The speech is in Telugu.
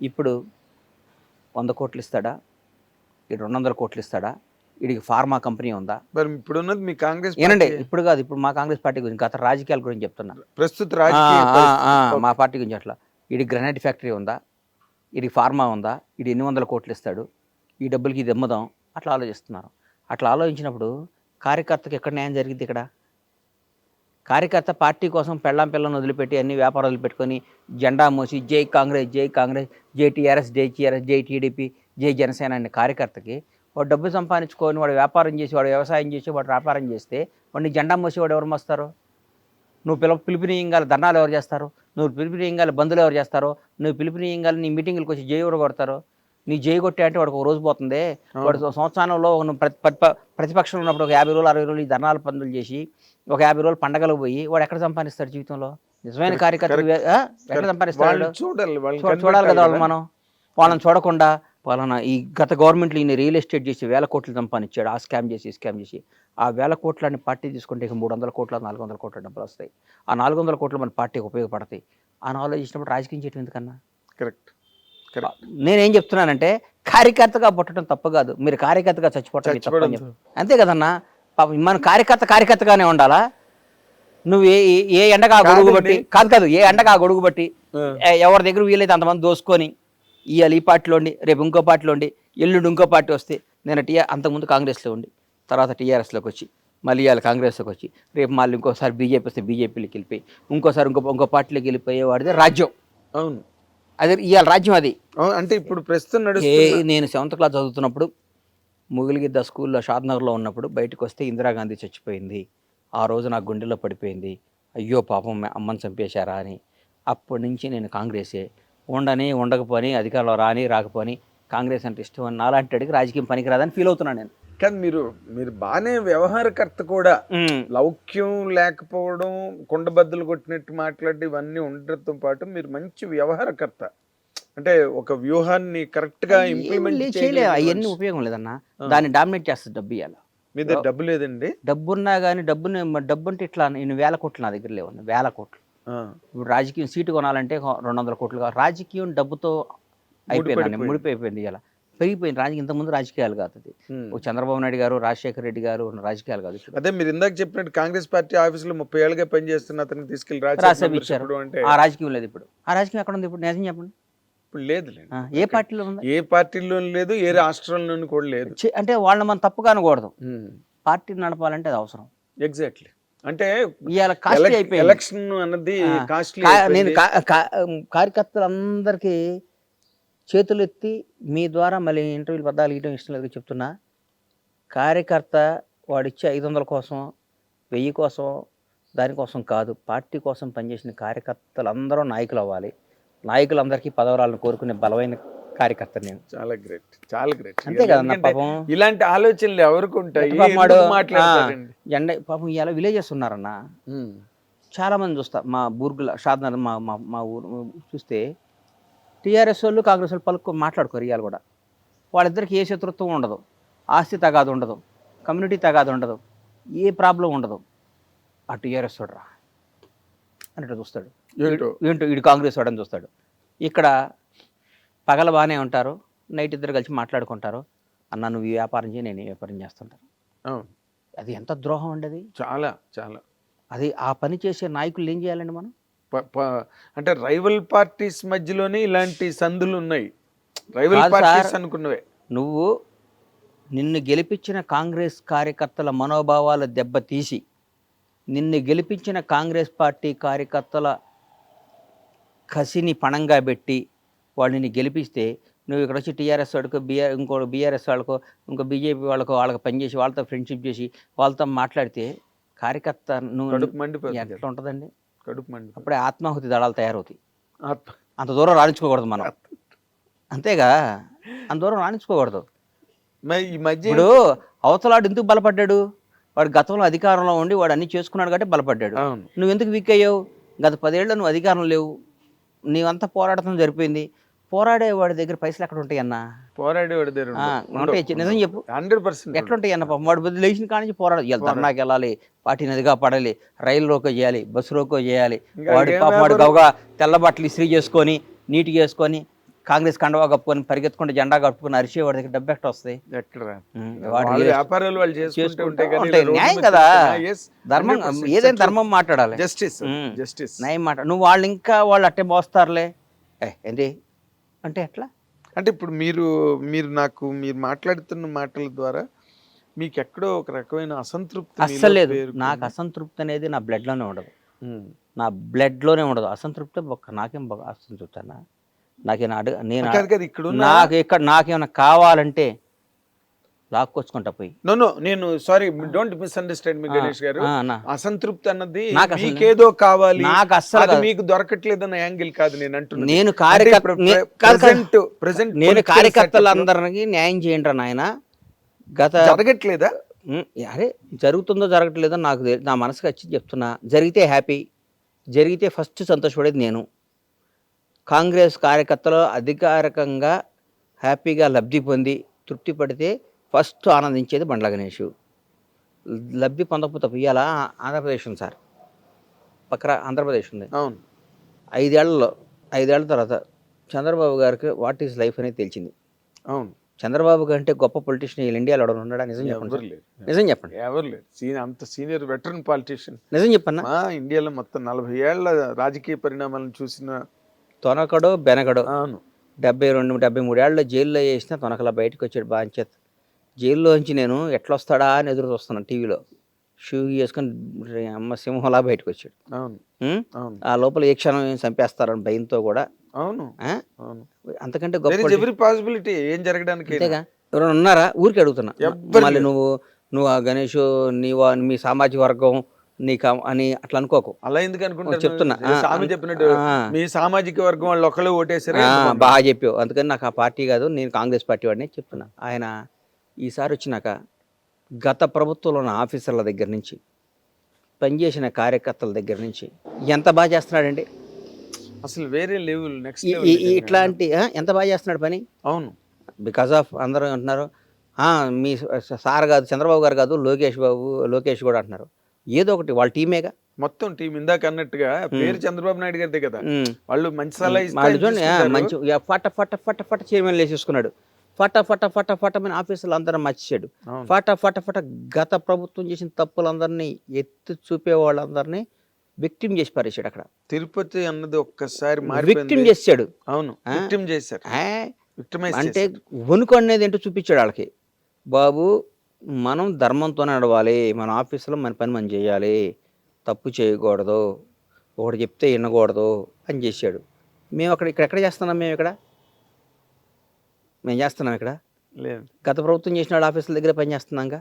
ఇప్పుడు 100 కోట్లు ఇస్తాడా, ఇటు 200 కోట్లు ఇస్తాడా, వీడికి ఫార్మా కంపెనీ ఉందా? మరి ఇప్పుడున్నది మీ కాంగ్రెస్ ఏనండి పార్టీ. ఇప్పుడు కాదు, ఇప్పుడు మా కాంగ్రెస్ పార్టీ గురించి, గత రాజకీయాల గురించి చెప్తున్నా. ప్రస్తుత రాజకీయ పరిస్థితి. మా పార్టీ గురించి అట్లా. వీడికి గ్రనైట్ ఫ్యాక్టరీ ఉందా, వీడికి ఫార్మా ఉందా, వీడు ఎన్ని వందల కోట్లు ఇస్తాడు, ఈ డబ్బులకి ఇది అమ్ముదాం, అట్లా ఆలోచిస్తున్నారు. అట్లా ఆలోచించినప్పుడు కార్యకర్తకి ఎక్కడ న్యాయం జరిగింది? ఇక్కడ కార్యకర్త పార్టీ కోసం పిల్లని వదిలిపెట్టి అన్ని వ్యాపారాలు వదిలిపెట్టుకొని జెండా మోసి జై కాంగ్రెస్, జై కాంగ్రెస్, జై టీఆర్ఎస్, జై టీఆర్ఎస్, జై టీడీపీ, జై జనసేన అనే కార్యకర్తకి వాడు డబ్బు సంపాదించుకొని వాడు వ్యాపారం చేసి, వాడు వ్యవసాయం చేసి, వాడు వ్యాపారం చేస్తే వాడిని జెండా మోసి వాడు ఎవరు మోస్తారు? నువ్వు పిలుపునీయంగాలి ధర్నాలు ఎవరు చేస్తారు? నువ్వు పిలుపునీయంగాలి బంధువులు ఎవరు చేస్తారో? నువ్వు పిలుపునీయంగాలి నీ మీటింగ్లకు వచ్చి జై ఎవరు కొడతారో? నీ జై కొట్టే అంటే వాడికి ఒక రోజు పోతుంది. వాడు సంవత్సరంలో ప్రతిపక్షంలో ఉన్నప్పుడు ఒక 50 రోజులు 60 రోజులు ఈ ధర్నాలు పనులు చేసి ఒక 50 రోజులు పండగలకు పోయి వాడు ఎక్కడ సంపాదిస్తాడు జీవితంలో? నిజమైన కార్యకర్త ఎక్కడ సంపాదిస్తాడు? చూడాలి కదా మనం. వాళ్ళని చూడకుండా వాళ్ళని ఈ గత గవర్నమెంట్లో ఈయన రియల్ ఎస్టేట్ చేసి 1000 కోట్లు సంపాదించాడు. ఆ స్కామ్ చేసి ఆ 1000 కోట్లని పార్టీ తీసుకుంటే ఇక 300 కోట్ల 400 కోట్ల డబ్బులు వస్తాయి. ఆ 400 కోట్లు మన పార్టీకి ఉపయోగపడతాయి అని ఆలోచించినప్పుడు రాజకీయం చేయడం ఎందుకన్నా? కరెక్ట్. నేనేం చెప్తున్నానంటే కార్యకర్తగా పుట్టడం తప్పు కాదు, మీరు కార్యకర్తగా చచ్చిపోవటం అంతే కదన్నా. మన కార్యకర్తగానే ఉండాలా? నువ్వు ఏ ఎండగా గొడుగు బట్టి కాదు ఏ ఎండగా గొడుగు బట్టి ఎవరి దగ్గర వీలైతే అంతమంది దోసుకొని ఇవాళ ఈ పార్టీలో ఉండి, రేపు ఇంకో పార్టీలో ఉండి, ఎల్లుండి ఇంకో పార్టీ వస్తే, నేను అంతకుముందు కాంగ్రెస్లో ఉండి తర్వాత టీఆర్ఎస్లోకి వచ్చి మళ్ళీ ఇవాళ కాంగ్రెస్లోకి వచ్చి రేపు మళ్ళీ ఇంకోసారి బీజేపీ వస్తే బీజేపీలోకి వెళ్ళిపోయి ఇంకోసారి ఇంకో పార్టీలోకి వెళ్ళిపోయేవాడిదే రాజ్యం. అవును, అదే ఇవాళ రాజ్యం అది. అంటే ఇప్పుడు ప్రస్తుతం నేను 7th క్లాస్ చదువుతున్నప్పుడు ముగిలిగిద్ద స్కూల్లో షాద్నగర్లో ఉన్నప్పుడు బయటకు వస్తే ఇందిరాగాంధీ చచ్చిపోయింది. ఆ రోజు నాకు గుండెల్లో పడిపోయింది, అయ్యో పాపం అమ్మని చంపేశారా అని. అప్పటి నుంచి నేను కాంగ్రెసే. ఉండకపోని అధికారంలో రాకపోని కాంగ్రెస్ అంటే ఇష్టం అని నాలాంటి అడిగి రాజకీయం పనికిరాదని ఫీల్ అవుతున్నాను నేను. కానీ మీరు బాగానే వ్యవహారకర్త కూడా. లౌక్యం లేకపోవడం, కుండబద్దలు కొట్టినట్టు మాట్లాడి ఇవన్నీ ఉండటంతో పాటు మీరు మంచి వ్యవహారకర్త. అంటే ఒక వ్యూహాన్ని కరెక్ట్ గా ఇంప్లిమెంట్ చేయలేదు. అవన్నీ ఉపయోగం లేదన్నా. దాన్ని డామినేట్ చేస్తుంది డబ్బు. ఇవ్వాలి మీ దగ్గర డబ్బు లేదండి? డబ్బున్నా కానీ డబ్బు అంటే ఇట్లా నేను 1000 కోట్లు నా దగ్గర లేవు. 1000 కోట్లు. ఇప్పుడు రాజకీయం సీటు కొనాలంటే 200 కోట్లు కావాలి. రాజకీయం డబ్బుతో అయిపోయింది, ముడిపోయిపోయింది. ఇలా పెరిగిపోయింది రాజకీయం. ఇంతకుముందు రాజకీయాలు కాదు అది. చంద్రబాబు నాయుడు గారు, రాజశేఖర రెడ్డి గారు రాజకీయాలు కాదు. అదే మీరు ఇందాక చెప్పినట్టు కాంగ్రెస్ పార్టీ ఆఫీసులో 30 ఏళ్ళుగా పనిచేస్తున్న అతన్ని తీసుకెళ్లి రాజ్యసభ ఇచ్చారు. ఆ రాజకీయం లేదు ఇప్పుడు. ఆ రాజకీయం ఎక్కడ ఉంది ఇప్పుడు? నిజం చెప్పండి. ఇప్పుడు లేదు. ఏ పార్టీలో ఉంది? ఏ పార్టీలో లేదు, ఏ రాష్ట్రంలోనూ కూడా లేదు. అంటే వాళ్ళని మనం తప్పుగా అనకూడదు. పార్టీ నడపాలంటే అది అవసరం. ఎగ్జాక్ట్లీ. అంటే ఎలక్షన్ అన్నది నేను కార్యకర్తలందరికీ చేతులు ఎత్తి మీ ద్వారా మళ్ళీ ఇంటర్వ్యూలు పద్దాలు ఇవ్వడం ఇష్టం లేదు చెప్తున్నా. కార్యకర్త వాడిచ్చే 500 కోసం, 1000 కోసం, దానికోసం కాదు, పార్టీ కోసం పనిచేసిన కార్యకర్తలందరూ నాయకులు అవ్వాలి. నాయకులందరికీ పదవరాలను కోరుకునే బలమైన కార్యకర్త నేను. చాలా గ్రేట్, చాలా గ్రేట్. అంతే కదన్నా. పాపం ఇలాంటి ఆలోచనలు ఎవరికి ఉంటాయి? పాపం ఇలా విలేజెస్ ఉన్నారన్న, చాలా మంది చూస్తా. మా బూర్గుల షాద్నగర్ మా ఊరు చూస్తే టీఆర్ఎస్ వాళ్ళు కాంగ్రెస్ వాళ్ళు మాట్లాడుకోరు. ఇవాళ కూడా వాళ్ళిద్దరికి ఏ శత్రుత్వం ఉండదు, ఆస్తి తగాదు ఉండదు, కమ్యూనిటీ తగాదు ఉండదు, ఏ ప్రాబ్లం ఉండదు. ఆ టీఆర్ఎస్ చూడరా అన్నట్టు చూస్తాడు. ఏంటో వీడు కాంగ్రెస్ వాడని చూస్తాడు. ఇక్కడ పగల బాగానే ఉంటారు, నైట్ ఇద్దరు కలిసి మాట్లాడుకుంటారు. అన్న నువ్వు ఈ వ్యాపారం చేయి, నేను ఈ వ్యాపారం చేస్తుంటాను. అది ఎంత ద్రోహం అండి అది. చాలా చాలా. అది ఆ పని చేసే నాయకులు ఏం చేయాలండి మనం? అంటే రైవల్ పార్టీస్ మధ్యలోనే ఇలాంటి సందులు ఉన్నాయి. రైవల్ పార్టీస్ అనుకున్నవే. నువ్వు నిన్ను గెలిపించిన కాంగ్రెస్ కార్యకర్తల మనోభావాల దెబ్బతీసి, నిన్ను గెలిపించిన కాంగ్రెస్ పార్టీ కార్యకర్తల కసిని పణంగా పెట్టి వాళ్ళని గెలిపిస్తే, నువ్వు ఇక్కడ వచ్చి టీఆర్ఎస్ వాడికో ఇంకో బీఆర్ఎస్ వాళ్ళకో ఇంకో బీజేపీ వాళ్ళకి పనిచేసి వాళ్ళతో ఫ్రెండ్షిప్ చేసి వాళ్ళతో మాట్లాడితే కార్యకర్త నువ్వు ఎట్లా ఉంటుందండి? అప్పుడే ఆత్మాహుతి దళాలు తయారవుతాయి. అంత దూరం రాణించుకోకూడదు మనం. అంతేగా, అంత దూరం రాణించుకోకూడదు. ఇప్పుడు అవతలాడు ఎందుకు బలపడ్డాడు? వాడు గతంలో అధికారంలో ఉండి వాడు అన్ని చేసుకున్నాడు కాబట్టి బలపడ్డాడు. నువ్వు ఎందుకు వీక్ అయ్యావు? గత 10 ఏళ్ళు నువ్వు అధికారం లేవు, నీవంతా పోరాటం జరిపోయింది. పోరాడేవాడి దగ్గర పైసలు ఎక్కడ ఉంటాయి అన్న? పోరాడేవాడి దగ్గర నిజం చెప్పు, 100% ఎట్లుంటాయి అన్న? వాడు బదులు లేచిన కానించి పోరాడాలి, ధర్నాకి వెళ్ళాలి, పార్టీ నదిగా పడాలి, రైలు రోకో చేయాలి, బస్సు రోకో చేయాలి. వాడు గవగా తెల్ల బట్టలు ఇస్త్రీ చేసుకొని నీట్గా వేసుకొని కాంగ్రెస్ కండవా కప్పుకొని పరిగెత్తుకుంటే జెండా కట్టుకుని అరిచే వాడి దగ్గర డబ్బు ఎక్కడ వస్తాయి? ఎక్కడ వాడు వాళ్ళ వ్యాపారాలు వాళ్ళు చేసుకుంటూ ఉంటే కానీ ఉంటాయి. రోడ్డు న్యాయం మీద కదా, తిరుగుతున్నా, yes, ధర్మం 100% ఏదైనా ధర్మం మాట్లాడాలి. Justice justice. న్యాయం మాట. నువ్వు వాళ్ళు ఇంకా వాళ్ళు అట్టే మోస్తారులే ఏంటి అంటే ఎట్లా? అంటే ఇప్పుడు మీరు మీరు మాట్లాడుతున్న మాటల ద్వారా మీకు ఎక్కడో ఒక రకమైన అసంతృప్తి అస్సలు లేదు. పేరుకుంది. నాకు అసంతృప్తి అనేది నా బ్లడ్లోనే ఉండదు. ఉమ్. నా బ్లడ్లోనే ఉండదు అసంతృప్తి. నాకేం అసంతృప్తి అన్న? నాకేనా నేను కాదు కదా, ఇక్కడ ఉన్న నాకేమైనా కావాలంటే లాక్కొచ్చుకుంటా పోయి. నో నేను సారీ, డోంట్ మిస్అండర్స్టాండ్ మీ గణేష్ గారు. అన్న, అసంతృప్తి అన్నది నాకు అసలు మీకేదో కావాలి, నాకు అస్సలు అది కాదు. మీకు దొరకట్లేదన్న యాంగిల్ కాదు నేను అంటున్నాను. నేను నేను కార్యకర్తలందరికీ న్యాయం చేయండి నాయన. గత జరగట్లేదా? అరే జరుగుతుందో జరగట్లేదో నాకు నా మనసుకు వచ్చి చెప్తున్నా. జరిగితే హ్యాపీ, జరిగితే ఫస్ట్ సంతోషపడేది నేను. కాంగ్రెస్ కార్యకర్తలు అధికారికంగా హ్యాపీగా లబ్ధి పొంది తృప్తి పడితే ఫస్ట్ ఆనందించేది బండ్ల గణేష్. లబ్ధి పొందకపోతే ఇవాళ ఆంధ్రప్రదేశ్ ఉంది సార్, పక్కన ఆంధ్రప్రదేశ్ ఉంది. అవును. 5 ఏళ్ల తర్వాత చంద్రబాబు గారికి వాట్ ఈజ్ లైఫ్ అనేది తెలిసింది. అవును. చంద్రబాబు కంటే గొప్ప పొలిటీషియన్ ఇండియాలో ఎవరు ఉన్నాడా? నిజం చెప్పండి. నిజం చెప్పండి. ఎవరు లేరు. అంత సీనియర్ వెటరన్ పాలిటీషియన్ నిజం చెప్పన్నా. ఇండియాలో మొత్తం 40 ఏళ్ల రాజకీయ పరిణామాలను చూసిన తొనకడో బెనకడో. అవును. 72-73 ఏళ్ళలో జైల్లో వేసిన తొనకలా బయటకు వచ్చాడు బాంచేత్. జైల్లోంచి నేను ఎట్లా వస్తాడా అని ఎదురు చూస్తున్నాను టీవీలో. షూ వేసుకొని అమ్మ సింహంలా బయటకు వచ్చాడు. అవును. అవును. ఆ లోపల ఏ క్షణం ఏం చంపేస్తారని భయంతో కూడా. అవును. ఆ? అవును. అంతకంటే గొప్ప ఎవరి పాసిబిలిటీ ఏం జరగడానికి. అంతేగా. ఎవరైనా ఉన్నారా? ఊరికి అడుగుతున్నా. మళ్ళీ నువ్వు ఆ గణేష్ మీ సామాజిక వర్గం నీకు అని అట్లా అనుకోకు. అలా ఎందుకు అనుకుంటారు? చెప్తున్నా. స్వామి చెప్పినట్టు మీ సామాజిక వర్గం వాళ్ళు ఒకళ్ళు ఓటేసారు. బాగా చెప్పావు. అందుకని నాకు ఆ పార్టీ కాదు, నేను కాంగ్రెస్ పార్టీ వాడిని చెప్తున్నా. ఆయన ఈసారి వచ్చినాక గత ప్రభుత్వంలో ఉన్న ఆఫీసర్ల దగ్గర నుంచి, పనిచేసిన కార్యకర్తల దగ్గర నుంచి ఎంత బాగా చేస్తున్నాడండి. అసలు వేరే లెవెల్, నెక్స్ట్ ఇట్లాంటి ఎంత బాగా చేస్తున్నాడు పని. అవును. బికాస్ ఆఫ్ అందరూ అంటున్నారు మీ సార్ కాదు, చంద్రబాబు గారు కాదు, లోకేష్ కూడా అంటున్నారు. ఏదో ఒకటి వాళ్ళ టీమేగా, మొత్తం టీం. ఇందాక అన్నట్టుగా పేరు చంద్రబాబు నాయుడు గారిదే కదా. వాళ్ళు మంచి సలహా మంచి ఫట ఫట ఫట ఫట చైర్మన్ వేసేసుకున్నాడు. ఫట ఫట ఫట ఫట మన ఆఫీసులు అందరం మర్చిచాడు. ఫట ఫట ఫట గత ప్రభుత్వం చేసిన తప్పులందరినీ ఎత్తి చూపే వాళ్ళందరినీ విక్టిమ్ చేసి పారేసాడు. అక్కడ తిరుపతి అన్నది ఒక్కసారి విక్టిమ్ చేసాడు. అవును, విక్టిమ్ చేశారు. అంటే వణుకు అనేది ఏంటో చూపించాడు వాళ్ళకి. బాబు మనం ధర్మంతోనే నడవాలి, మన ఆఫీసులో మన పని మనం చేయాలి, తప్పు చేయకూడదు, ఒకటి చెప్తే వినకూడదు అని చేశాడు. మేము ఎక్కడ చేస్తున్నాం? మేము చేస్తున్నాం ఇక్కడ. లేదు, గత ప్రభుత్వం చేసిన వాళ్ళ ఆఫీసుల దగ్గర పని చేస్తున్నాంగా.